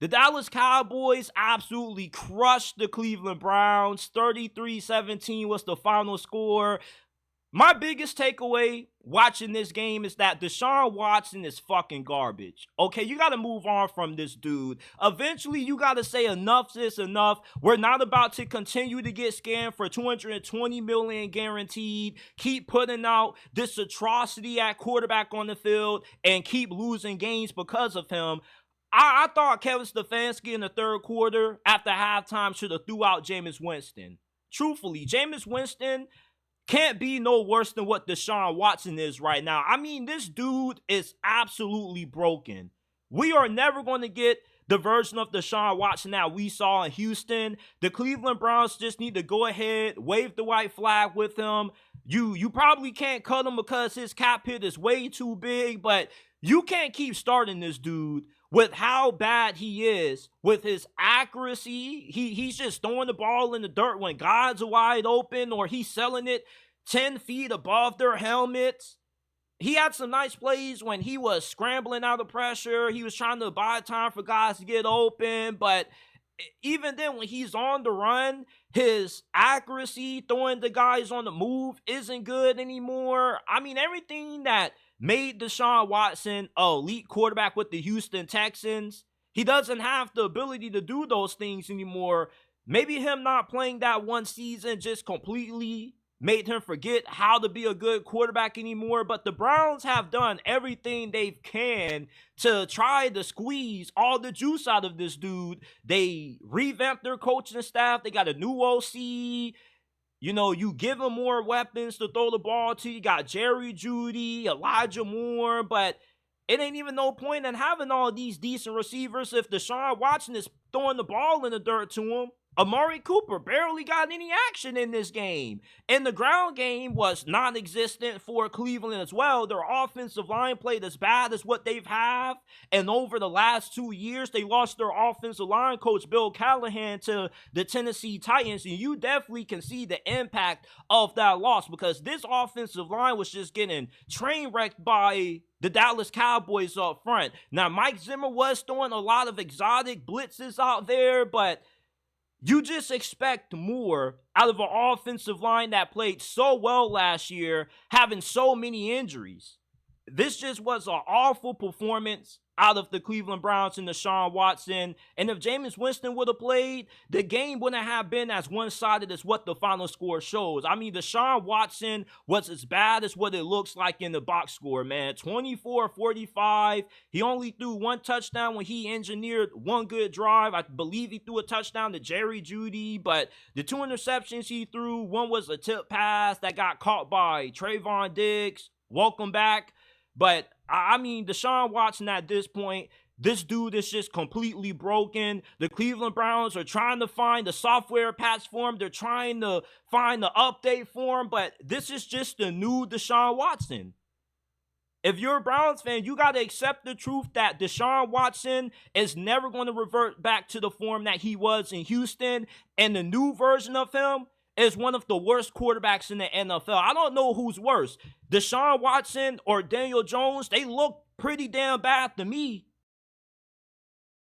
The Dallas Cowboys absolutely crushed the Cleveland Browns. 33-17 was the final score. My biggest takeaway watching this game is that Deshaun Watson is fucking garbage. Okay, you got to move on from this dude. Eventually, you got to say enough is enough. We're not about to continue to get scammed for $220 million guaranteed. Keep putting out this atrocity at quarterback on the field and keep losing games because of him. I thought Kevin Stefanski in the third quarter after halftime should have threw out Jameis Winston. Truthfully, Jameis Winston can't be no worse than what Deshaun Watson is right now. I mean, this dude is absolutely broken. We are never going to get the version of Deshaun Watson that we saw in Houston. The Cleveland Browns just need to go ahead, wave the white flag with him. You probably can't cut him because his cap hit is way too big, but you can't keep starting this dude with how bad he is, with his accuracy. He's just throwing the ball in the dirt when guys are wide open, or he's selling it 10 feet above their helmets. He had some nice plays when he was scrambling out of pressure. He was trying to buy time for guys to get open, but even then, when he's on the run, his accuracy, throwing the guys on the move, isn't good anymore. I mean, everything that made Deshaun Watson an elite quarterback with the Houston Texans, he doesn't have the ability to do those things anymore. Maybe him not playing that one season just completely made him forget how to be a good quarterback anymore. But the Browns have done everything they can to try to squeeze all the juice out of this dude. They revamped their coaching staff. They got a new OC. You know, you give him more weapons to throw the ball to. You got Jerry Jeudy, Elijah Moore, but it ain't even no point in having all these decent receivers if Deshaun Watson is throwing the ball in the dirt to him. Amari Cooper barely got any action in this game. And the ground game was non-existent for Cleveland as well. Their offensive line played as bad as what they've had. And over the last 2 years, they lost their offensive line coach, Bill Callahan, to the Tennessee Titans. And you definitely can see the impact of that loss, because this offensive line was just getting train wrecked by the Dallas Cowboys up front. Now, Mike Zimmer was throwing a lot of exotic blitzes out there, but you just expect more out of an offensive line that played so well last year, having so many injuries. This just was an awful performance out of the Cleveland Browns and Deshaun Watson. And if Jameis Winston would have played, the game wouldn't have been as one-sided as what the final score shows. I mean, Deshaun Watson was as bad as what it looks like in the box score, man. 24-45. He only threw one touchdown when he engineered one good drive. I believe he threw a touchdown to Jerry Jeudy, but the 2 interceptions he threw, one was a tip pass that got caught by Trayvon Diggs. Welcome back. But, I mean, Deshaun Watson at this point, this dude is just completely broken. The Cleveland Browns are trying to find the software patch for him. They're trying to find the update for him. But this is just the new Deshaun Watson. If you're a Browns fan, you got to accept the truth that Deshaun Watson is never going to revert back to the form that he was in Houston. And the new version of him is one of the worst quarterbacks in the NFL. I don't know who's worse, Deshaun Watson or Daniel Jones. They look pretty damn bad to me.